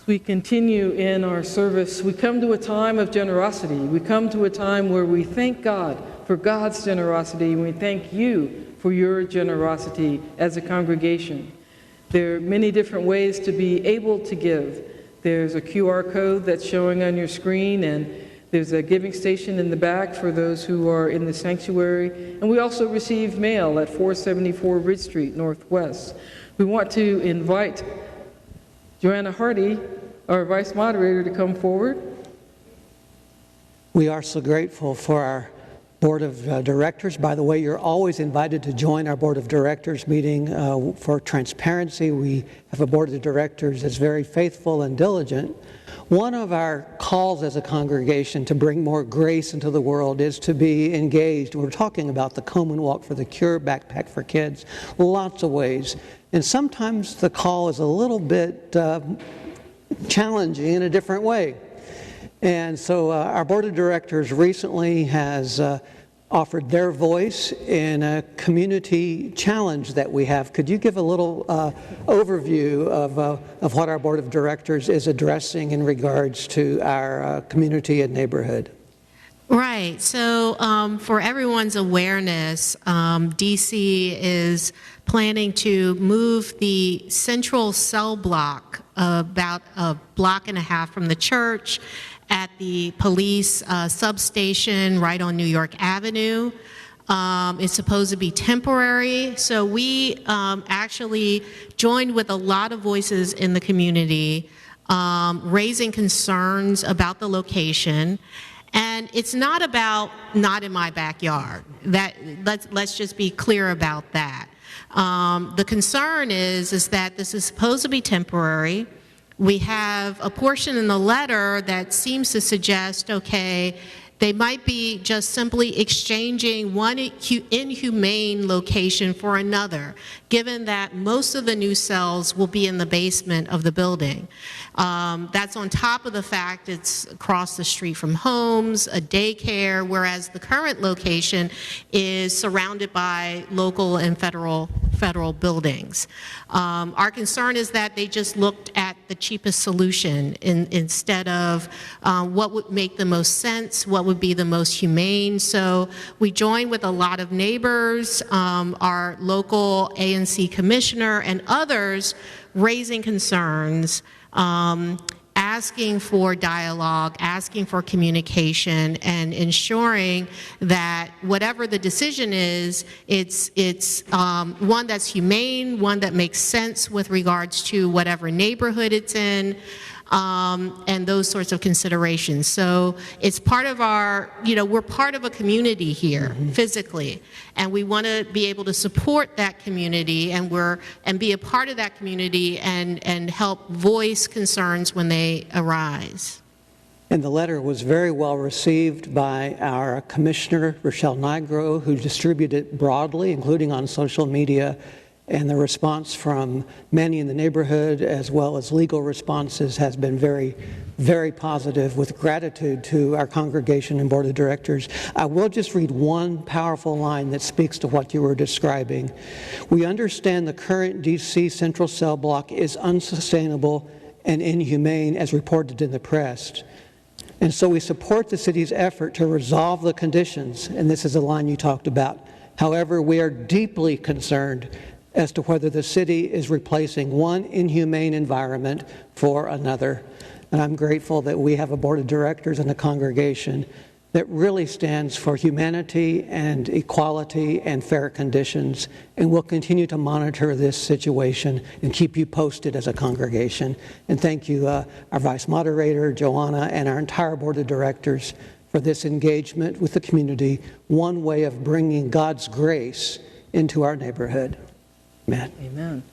As we continue in our service, we come to a time of generosity. We come to a time where we thank God for God's generosity, and we thank you for your generosity as a congregation. There are many different ways to be able to give. There's a QR code that's showing on your screen, and there's a giving station in the back for those who are in the sanctuary. And we also receive mail at 474 Ridge Street Northwest. We want to invite Johanna Hardy, our Vice Moderator, to come forward. We are so grateful for our Board of Directors. By the way, you're always invited to join our Board of Directors meeting for transparency. We have a Board of Directors that's very faithful and diligent. One of our calls as a congregation to bring more grace into the world is to be engaged. We're talking about the Komen Walk for the Cure, Backpack for Kids, lots of ways. And sometimes the call is a little bit challenging in a different way. And so our Board of Directors recently has offered their voice in a community challenge that we have. Could you give a little overview of what our Board of Directors is addressing in regards to our community and neighborhood? Right. So for everyone's awareness, DC is planning to move the central cell block about a block and a half from the church at the police substation right on New York Avenue. It's supposed to be temporary. So we actually joined with a lot of voices in the community, raising concerns about the location. And it's not about not in my backyard. Let's just be clear about that. The concern is that this is supposed to be temporary. We have a portion in the letter that seems to suggest, okay, they might be just simply exchanging one inhumane location for another, given that most of the new cells will be in the basement of the building. That's on top of the fact it's across the street from homes, a daycare, whereas the current location is surrounded by local and federal buildings. Our concern is that they just looked at the cheapest solution instead of what would make the most sense, what would be the most humane. So we joined with a lot of neighbors, our local ANC commissioner, and others raising concerns, asking for dialogue, asking for communication, and ensuring that whatever the decision is, it's one that's humane, one that makes sense with regards to whatever neighborhood it's in, and those sorts of considerations. So it's part of our, we're part of a community here physically, and we want to be able to support that community and be a part of that community and help voice concerns when they arise. And the letter was very well received by our Commissioner, Rochelle Nigro, who distributed it broadly, including on social media. And the response from many in the neighborhood, as well as legal responses, has been very, very positive, with gratitude to our congregation and Board of Directors. I will just read one powerful line that speaks to what you were describing. We understand the current DC Central Cell Block is unsustainable and inhumane, as reported in the press. And so we support the city's effort to resolve the conditions, and this is a line you talked about. However, we are deeply concerned as to whether the city is replacing one inhumane environment for another. And I'm grateful that we have a Board of Directors and a congregation that really stands for humanity and equality and fair conditions, and we'll continue to monitor this situation and keep you posted as a congregation. And thank you, our Vice Moderator, Johanna, and our entire Board of Directors for this engagement with the community, one way of bringing God's grace into our neighborhood. Amen. Amen.